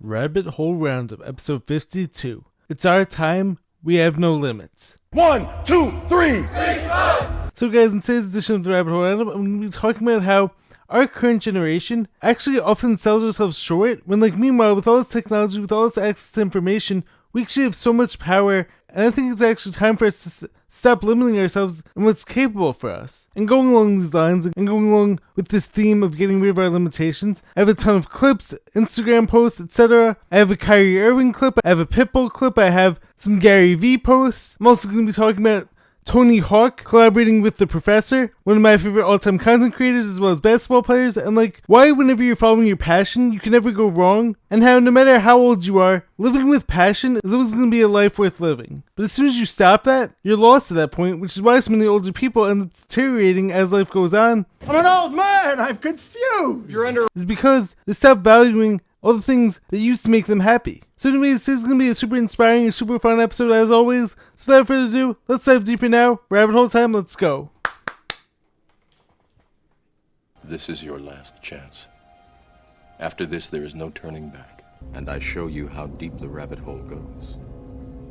Rabbit Hole Roundup, episode 52. It's our time, we have no limits. 1, 2, 3! So guys, in today's edition of the Rabbit Hole Roundup, I'm going to be talking about how our current generation actually often sells ourselves short, when meanwhile, with all this technology, with all this access to information, we actually have so much power, and I think it's actually time for us to stop limiting ourselves and what's capable for us. And going along these lines, and going along with this theme of getting rid of our limitations, I have a ton of clips, Instagram posts, etc. I have a Kyrie Irving clip, I have a Pitbull clip, I have some Gary Vee posts. I'm also going to be talking about Tony Hawk collaborating with the Professor, one of my favorite all-time content creators as well as basketball players, and why whenever you're following your passion, you can never go wrong, and how no matter how old you are, living with passion is always going to be a life worth living. But as soon as you stop that, you're lost at that point, which is why so many older people end up deteriorating as life goes on. I'm an old man, I'm confused! Is because they stop valuing all the things that used to make them happy. So anyways, this is going to be a super inspiring and super fun episode as always. So without further ado, let's dive deeper now. Rabbit hole time, let's go. This is your last chance. After this, there is no turning back. And I show you how deep the rabbit hole goes.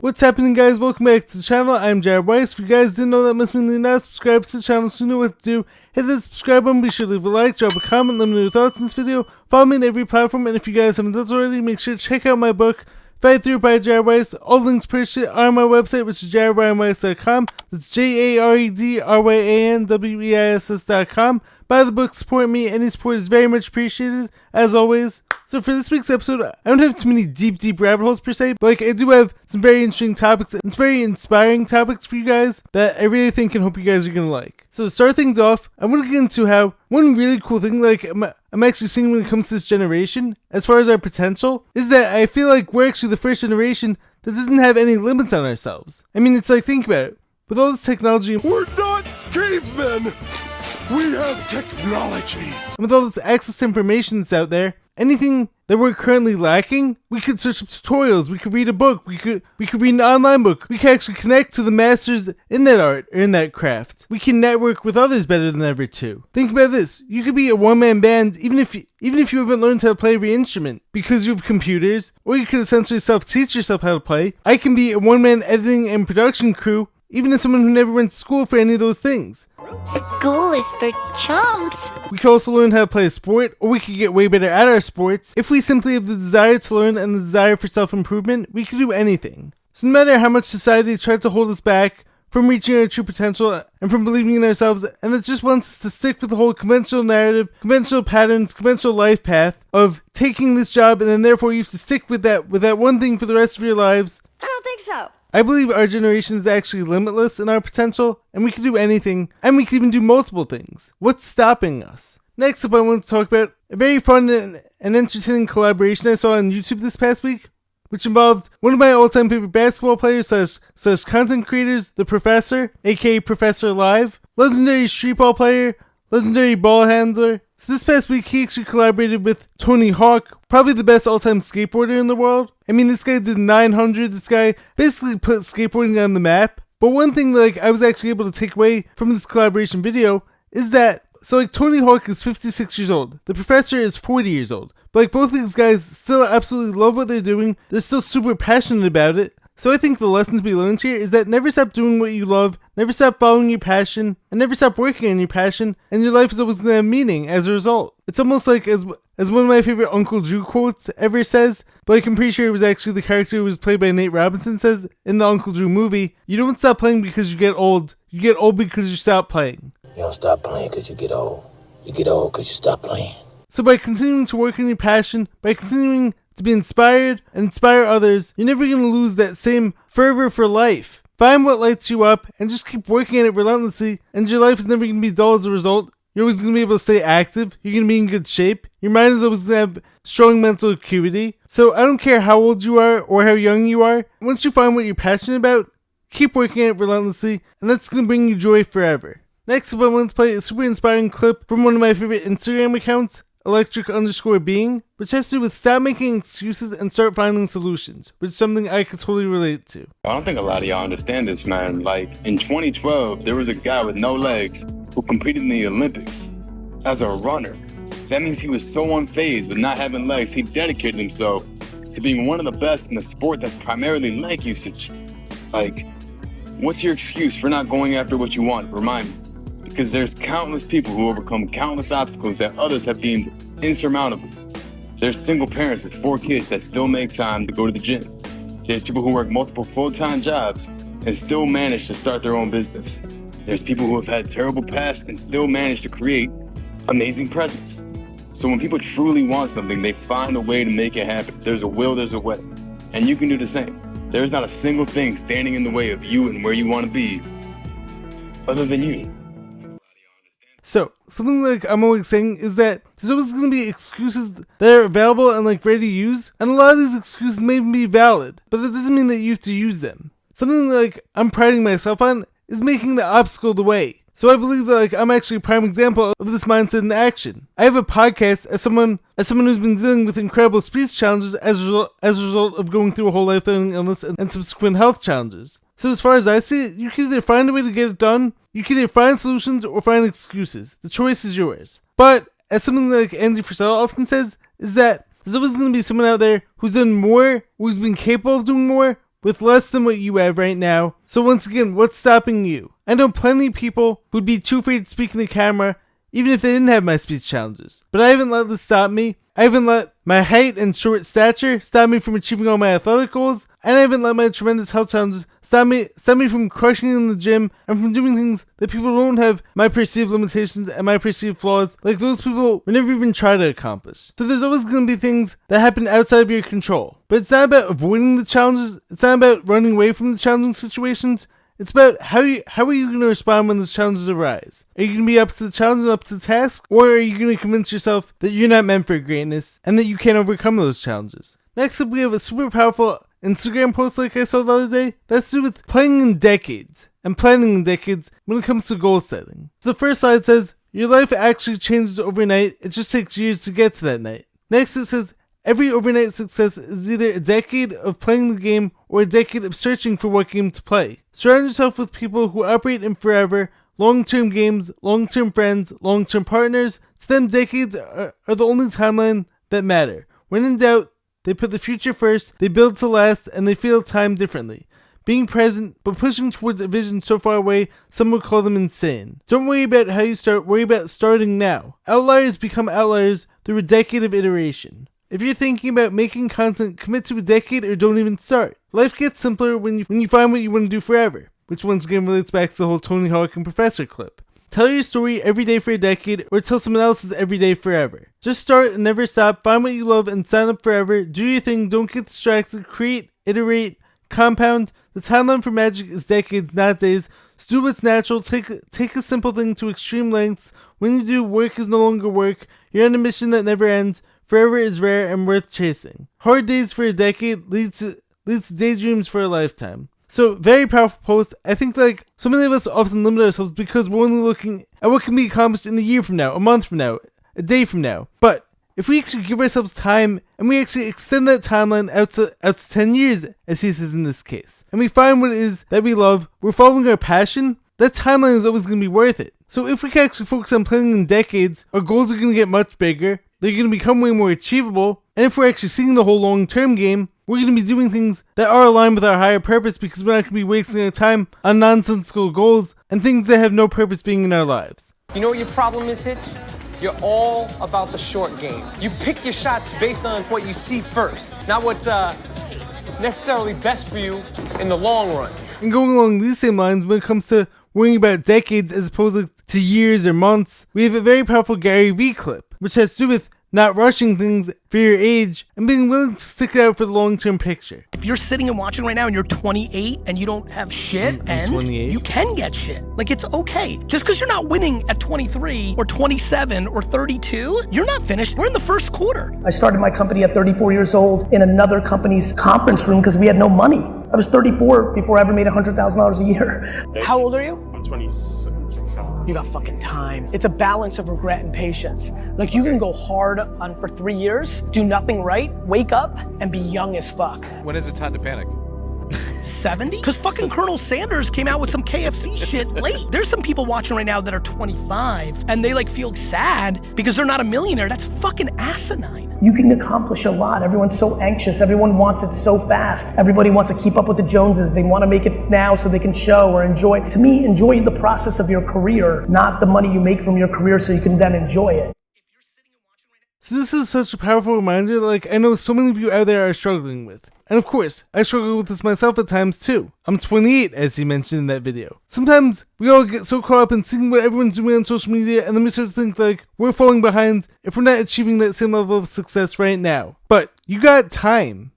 What's happening, guys? Welcome back to the channel. I'm Jared Weiss. If you guys didn't know, that must mean you're not subscribed to the channel, so you know what to do. Hit that subscribe button, be sure to leave a like, drop a comment, let me know your thoughts on this video. Follow me on every platform, and if you guys haven't done so already, make sure to check out my book, Fight Through by Jared Weiss. All links purchased are on my website, which is jaredryanweiss.com. That's JaredRyanWeiss.com. Buy the book, support me. Any support is very much appreciated, as always. So for this week's episode, I don't have too many deep rabbit holes per se, but I do have some very interesting topics and some very inspiring topics for you guys that I really think and hope you guys are going to like. So to start things off, I want to get into how one really cool thing I'm actually seeing when it comes to this generation, as far as our potential, is that I feel like we're actually the first generation that doesn't have any limits on ourselves. I mean, it's think about it. With all this technology, We're not cavemen! We have technology! and with all this access to information that's out there, anything that we're currently lacking, we could search up tutorials, we could read a book, we could read an online book, we could actually connect to the masters in that art or in that craft. We can network with others better than ever too. Think about this, you could be a one-man band even if you haven't learned how to play every instrument because you have computers, or you could essentially self-teach yourself how to play. I can be a one-man editing and production crew even as someone who never went to school for any of those things. School is for chumps. We could also learn how to play a sport, or we could get way better at our sports. If we simply have the desire to learn and the desire for self-improvement, we could do anything. So no matter how much society tries to hold us back from reaching our true potential and from believing in ourselves, and it just wants us to stick with the whole conventional narrative, conventional patterns, conventional life path of taking this job and then therefore you have to stick with that one thing for the rest of your lives. I don't think so. I believe our generation is actually limitless in our potential, and we can do anything, and we can even do multiple things. What's stopping us? Next up, I want to talk about a very fun and entertaining collaboration I saw on YouTube this past week, which involved one of my all-time favorite basketball players slash content creators, the Professor, aka Professor Live, legendary street ball player, legendary ball handler. So this past week, he actually collaborated with Tony Hawk, probably the best all-time skateboarder in the world. I mean, this guy did 900. This guy basically put skateboarding on the map. But one thing I was actually able to take away from this collaboration video is that, Tony Hawk is 56 years old. The Professor is 40 years old. But both of these guys still absolutely love what they're doing. They're still super passionate about it. So I think the lessons we learned here is that never stop doing what you love, never stop following your passion, and never stop working on your passion, and your life is always going to have meaning as a result. It's almost like, as one of my favorite Uncle Drew quotes ever says, but I'm pretty sure it was actually the character who was played by Nate Robinson, says in the Uncle Drew movie, you don't stop playing because you get old because you stop playing. You don't stop playing because you get old. You get old because you stop playing. So by continuing to work on your passion, by continuing to be inspired and inspire others, you're never going to lose that same fervor for life. Find what lights you up and just keep working at it relentlessly, and your life is never going to be dull as a result. You're always going to be able to stay active, you're going to be in good shape, your mind is always going to have strong mental acuity. So I don't care how old you are or how young you are, once you find what you're passionate about, keep working at it relentlessly, and that's going to bring you joy forever. Next up, I want to play a super inspiring clip from one of my favorite Instagram accounts, electric_being, which has to do with stop making excuses and start finding solutions, which is something I could totally relate to. I don't think a lot of y'all understand this, man. In 2012, there was a guy with no legs who competed in the Olympics as a runner. That means he was so unfazed with not having legs, he dedicated himself to being one of the best in the sport that's primarily leg usage. Like, what's your excuse for not going after what you want? Remind me. Because there's countless people who overcome countless obstacles that others have deemed insurmountable. There's single parents with 4 kids that still make time to go to the gym. There's people who work multiple full-time jobs and still manage to start their own business. There's people who have had terrible pasts and still manage to create amazing presents. So when people truly want something, they find a way to make it happen. There's a will, there's a way. And you can do the same. There's not a single thing standing in the way of you and where you want to be other than you. So, something like I'm always saying is that there's always going to be excuses that are available and like ready to use, and a lot of these excuses may even be valid, but that doesn't mean that you have to use them. Something like I'm priding myself on is making the obstacle the way. So I believe that like I'm actually a prime example of this mindset in action. I have a podcast as someone who's been dealing with incredible speech challenges as a result of going through a whole life-threatening illness and subsequent health challenges. So as far as I see it, you can either find a way to get it done, you can either find solutions or find excuses. The choice is yours. But as something like Andy Frisella often says, is that there's always going to be someone out there who's done more, who's been capable of doing more, with less than what you have right now. So once again, what's stopping you? I know plenty of people who'd be too afraid to speak in the camera, even if they didn't have my speech challenges. But I haven't let this stop me. I haven't let my height and short stature stop me from achieving all my athletic goals, and I haven't let my tremendous health challenges stop me from crushing in the gym and from doing things that people don't have my perceived limitations and my perceived flaws, like those people would never even try to accomplish. So there's always going to be things that happen outside of your control. But it's not about avoiding the challenges, it's not about running away from the challenging situations. It's about how are you going to respond when the challenges arise? Are you going to be up to the challenge and up to the task? Or are you going to convince yourself that you're not meant for greatness and that you can't overcome those challenges? Next up, we have a super powerful Instagram post like I saw the other day that's to do with playing in decades and planning in decades when it comes to goal setting. So the first slide says, your life actually changes overnight, it just takes years to get to that night. Next it says, every overnight success is either a decade of playing the game or a decade of searching for what game to play. Surround yourself with people who operate in forever, long-term games, long-term friends, long-term partners. To them, decades are the only timeline that matter. When in doubt, they put the future first, they build to last, and they feel time differently. Being present, but pushing towards a vision so far away, some would call them insane. Don't worry about how you start, worry about starting now. Outliers become outliers through a decade of iteration. If you're thinking about making content, commit to a decade or don't even start. Life gets simpler when you find what you want to do forever, which once again relates back to the whole Tony Hawk and Professor clip. Tell your story every day for a decade, or tell someone else's every day forever. Just start and never stop, find what you love and sign up forever, do your thing, don't get distracted, create, iterate, compound. The timeline for magic is decades, not days. So do what's natural, take a simple thing to extreme lengths. When you do, work is no longer work, you're on a mission that never ends. Forever is rare and worth chasing. Hard days for a decade leads to daydreams for a lifetime. So, very powerful post. I think like so many of us often limit ourselves because we're only looking at what can be accomplished in a year from now, a month from now, a day from now. But if we actually give ourselves time and we actually extend that timeline out to 10 years, as he says in this case, and we find what it is that we love, we're following our passion, that timeline is always going to be worth it. So if we can actually focus on planning in decades, our goals are going to get much bigger, they're going to become way more achievable, and if we're actually seeing the whole long-term game, we're going to be doing things that are aligned with our higher purpose because we're not going to be wasting our time on nonsensical goals and things that have no purpose being in our lives. You know what your problem is, Hitch? You're all about the short game. You pick your shots based on what you see first, not what's necessarily best for you in the long run. And going along these same lines, when it comes to worrying about decades as opposed to years or months, we have a very powerful Gary Vee clip, which has to do with not rushing things for your age and being willing to stick it out for the long-term picture. If you're sitting and watching right now and you're 28 and you don't have shit, and 28. You can get shit. Like, it's okay. Just because you're not winning at 23 or 27 or 32, you're not finished. We're in the first quarter. I started my company at 34 years old in another company's conference room because we had no money. I was 34 before I ever made $100,000 a year. How old are you? I'm 27. You got fucking time. It's a balance of regret and patience. Like, you can go hard on for 3 years, do nothing right, wake up, and be young as fuck. When is it time to panic? 70? Because fucking Colonel Sanders came out with some KFC shit late. There's some people watching right now that are 25 and they like feel sad because they're not a millionaire. That's fucking asinine. you can accomplish a lot. Everyone's so anxious. Everyone wants it so fast. Everybody wants to keep up with the Joneses. They want to make it now so they can show or enjoy. To me, enjoy the process of your career, not the money you make from your career so you can then enjoy it. So this is such a powerful reminder that, like, I know so many of you out there are struggling with. And of course, I struggle with this myself at times too. I'm 28, as he mentioned in that video. Sometimes we all get so caught up in seeing what everyone's doing on social media, and then we start to think like we're falling behind if we're not achieving that same level of success right now. But you got time.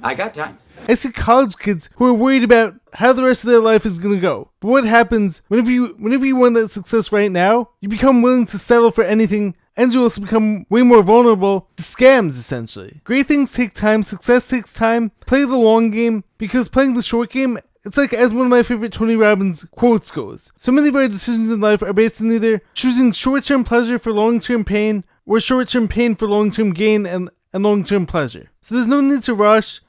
I got time. I see college kids who are worried about how the rest of their life is going to go. But what happens whenever you want that success right now, you become willing to settle for anything, and you also become way more vulnerable to scams, essentially. Great things take time, success takes time. Play the long game, because playing the short game, it's like as one of my favorite Tony Robbins quotes goes. So many of our decisions in life are based on either choosing short-term pleasure for long-term pain, or short-term pain for long-term gain and long-term pleasure. So there's no need to rush.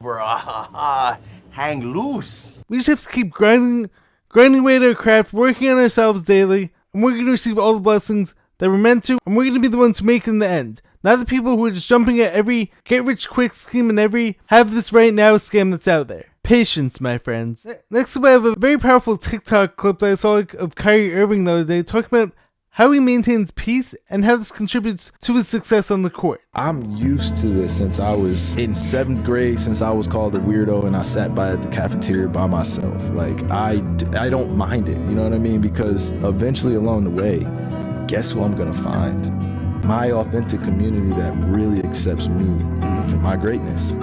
Hang loose. We just have to keep grinding away at our craft, working on ourselves daily, and we're going to receive all the blessings that we're meant to, and we're going to be the ones who make it in the end. Not the people who are just jumping at every get-rich-quick scheme and every have-this-right-now scam that's out there. Patience, my friends. Next up, I have a very powerful TikTok clip that I saw of Kyrie Irving the other day, talking about how he maintains peace and how this contributes to his success on the court. I'm used to this since I was in 7th grade, since I was called a weirdo and I sat by the cafeteria by myself. Like, I don't mind it, you know what I mean? Because eventually along the way, guess who I'm gonna find? My authentic community that really accepts me for my greatness.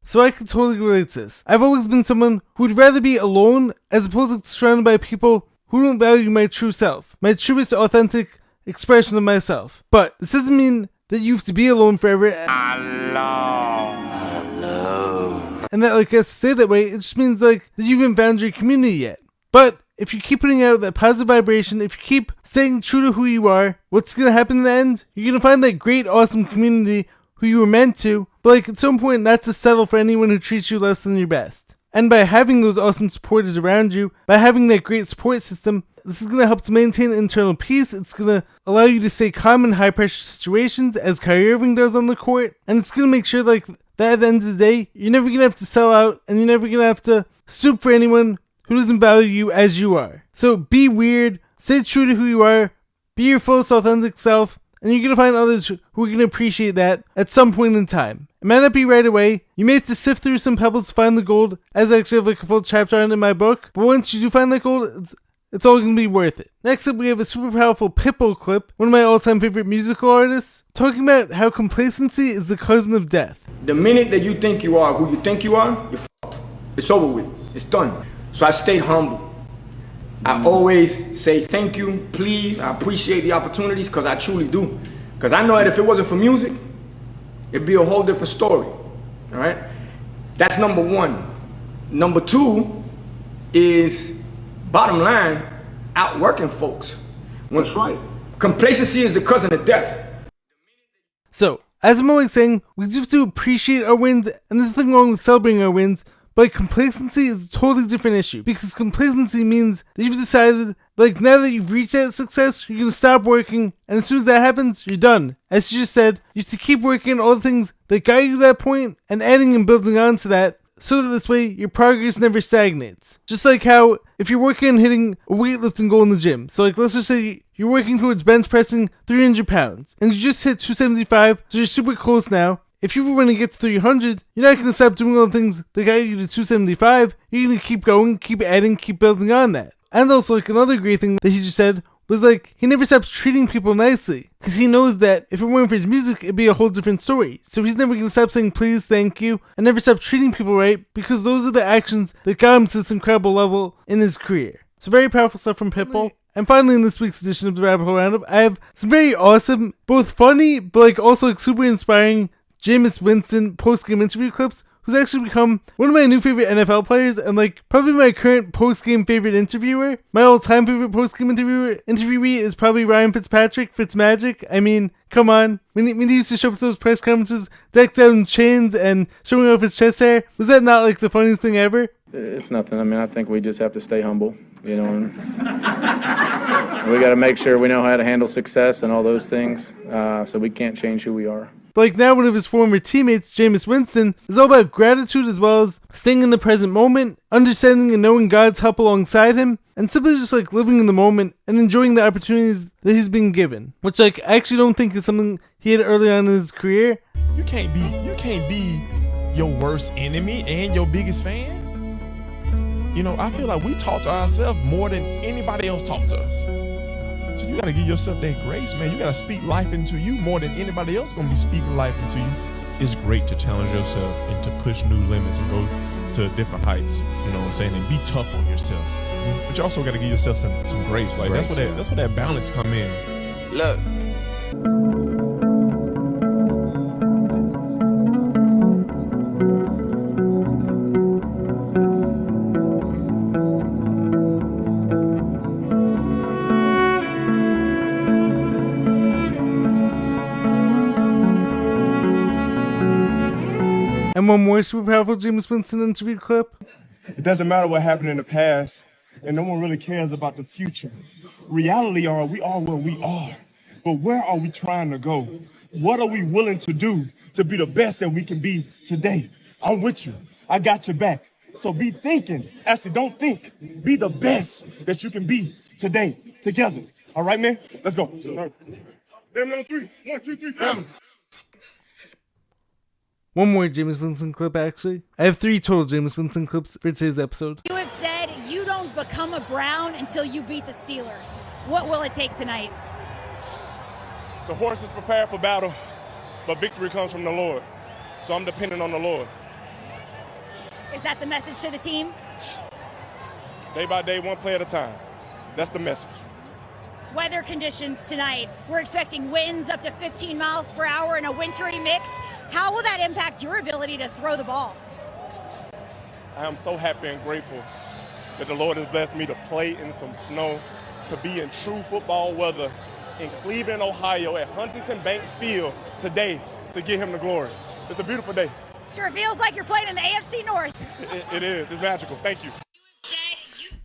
So I can totally relate to this. I've always been someone who would rather be alone as opposed to surrounded by people who don't value my true self, my truest authentic expression of myself. But this doesn't mean that you have to be alone forever. Hello. And that, like, I say that way, it just means like that you haven't found your community yet. But if you keep putting out that positive vibration, if you keep staying true to who you are, what's gonna happen in the end? You're gonna find that great, awesome community who you were meant to, but like at some point not to settle for anyone who treats you less than your best. And by having those awesome supporters around you, by having that great support system, this is going to help to maintain internal peace. It's going to allow you to stay calm in high pressure situations, as Kyrie Irving does on the court. And it's going to make sure like that at the end of the day, you're never going to have to sell out, and you're never going to have to stoop for anyone who doesn't value you as you are. So be weird, stay true to who you are, be your fullest authentic self, and you're going to find others who are going to appreciate that at some point in time. It might not be right away. You may have to sift through some pebbles to find the gold, as I actually have like a full chapter on it in my book. But once you do find that gold, it's all going to be worth it. Next up, we have a super powerful Pitbull clip, one of my all-time favorite musical artists, talking about how complacency is the cousin of death. The minute that you think you are who you think you are, you're f***ed. It's over with. It's done. So I stayed humble. I always say thank you, please. I appreciate the opportunities, because I truly do. Because I know that if it wasn't for music, it'd be a whole different story, all right? That's number one. Number two is, bottom line, outworking folks. That's right. Complacency is the cousin of death. So, as I'm always saying, we just have to appreciate our wins, and there's nothing wrong with celebrating our wins, but complacency is a totally different issue, because complacency means that you've decided, like, now that you've reached that success, you're going to stop working, and as soon as that happens, you're done. As you just said, you have to keep working on all the things that got you to that point, and adding and building on to that, so that this way, your progress never stagnates. Just like how, if you're working on hitting a weightlifting goal in the gym, so like, let's just say you're working towards bench pressing 300 pounds, and you just hit 275, so you're super close now. If you want to get to 300, you're not going to stop doing all the things that got you to 275. You're going to keep going, keep adding, keep building on that. And also, like, another great thing that he just said was, like, he never stops treating people nicely, because he knows that if it weren't for his music, it'd be a whole different story. So he's never going to stop saying please, thank you, and never stop treating people right, because those are the actions that got him to this incredible level in his career. So very powerful stuff from Pitbull. And finally, in this week's edition of the Rabbit Hole Roundup, I have some very awesome, both funny, but like also like super inspiring Jameis Winston post-game interview clips, who's actually become one of my new favorite NFL players, and like probably my current post-game favorite interviewer. My all-time favorite post-game interviewee is probably Ryan Fitzmagic. I mean, come on. When he used to show up to those press conferences, decked out in chains and showing off his chest hair, was that not like the funniest thing ever? It's nothing. I mean, I think we just have to stay humble, you know. We got to make sure we know how to handle success and all those things, so we can't change who we are. But like now, one of his former teammates, Jameis Winston, is all about gratitude as well as staying in the present moment, understanding and knowing God's help alongside him, and simply just like living in the moment and enjoying the opportunities that he's been given. Which like I actually don't think is something he had early on in his career. You can't be your worst enemy and your biggest fan. You know, I feel like we talk to ourselves more than anybody else talk to us. So you gotta give yourself that grace, man. You gotta speak life into you more than anybody else gonna be speaking life into you. It's great to challenge yourself and to push new limits and go to different heights, you know what I'm saying, and be tough on yourself. But you also gotta give yourself some grace. Like that's where that balance come in. Look. And one more super powerful Jameis Winston interview clip. It doesn't matter what happened in the past, and no one really cares about the future. Reality are we are where we are, but where are we trying to go? What are we willing to do to be the best that we can be today? I'm with you. I got your back. So be thinking. Actually, don't think. Be the best that you can be today, together. All right, man? Let's go. Them on three. 1, 2, 3, family. One more Jameis Winston clip, actually. I have 3 total Jameis Winston clips for today's episode. You have said you don't become a Brown until you beat the Steelers. What will it take tonight? The horse is prepared for battle, but victory comes from the Lord. So I'm dependent on the Lord. Is that the message to the team? Day by day, one play at a time. That's the message. Weather conditions tonight. We're expecting winds up to 15 miles per hour in a wintry mix. How will that impact your ability to throw the ball? I am so happy and grateful that the Lord has blessed me to play in some snow, to be in true football weather in Cleveland, Ohio at Huntington Bank Field today to give him the glory. It's a beautiful day. Sure feels like you're playing in the AFC North. It is. It's magical. Thank you.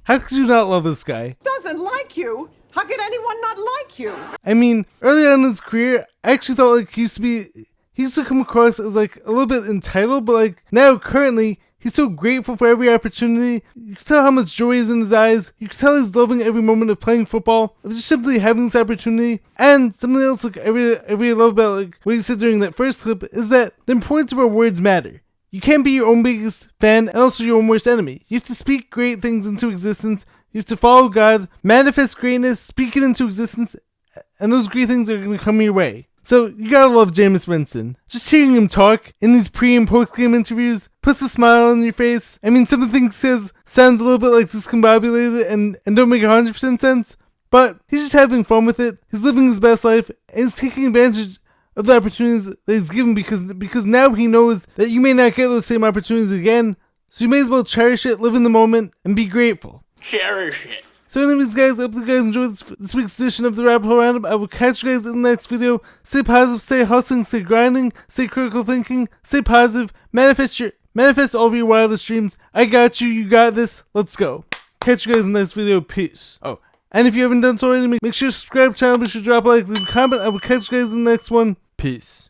How could you not love this guy? Doesn't like you? How could anyone not like you? I mean, early on in his career, I actually thought like he used to come across as like a little bit entitled, but like now currently he's so grateful for every opportunity. You can tell how much joy is in his eyes. You can tell he's loving every moment of playing football, of just simply having this opportunity. And something else like I really love about like what he said during that first clip is that the importance of our words matter. You can't be your own biggest fan and also your own worst enemy. You have to speak great things into existence. You have to follow God, manifest greatness, speak it into existence, and those great things are going to come your way. So you gotta love Jameis Winston. Just hearing him talk in these pre- and post-game interviews puts a smile on your face. I mean, some of the things he says sounds a little bit like discombobulated and don't make 100% sense, but he's just having fun with it. He's living his best life, and he's taking advantage of the opportunities that he's given because now he knows that you may not get those same opportunities again, so you may as well cherish it, live in the moment, and be grateful. Cherish it. So anyways guys, I hope you guys enjoyed this week's edition of the Rabbit Hole Roundup. I will catch you guys in the next video. Stay positive, stay hustling, stay grinding, stay critical thinking, stay positive, manifest all of your wildest dreams. I got you, you got this, let's go. Catch you guys in the next video, peace. Oh, and if you haven't done so already, make sure to subscribe to the channel, be sure to drop a like, leave a comment. I will catch you guys in the next one, peace.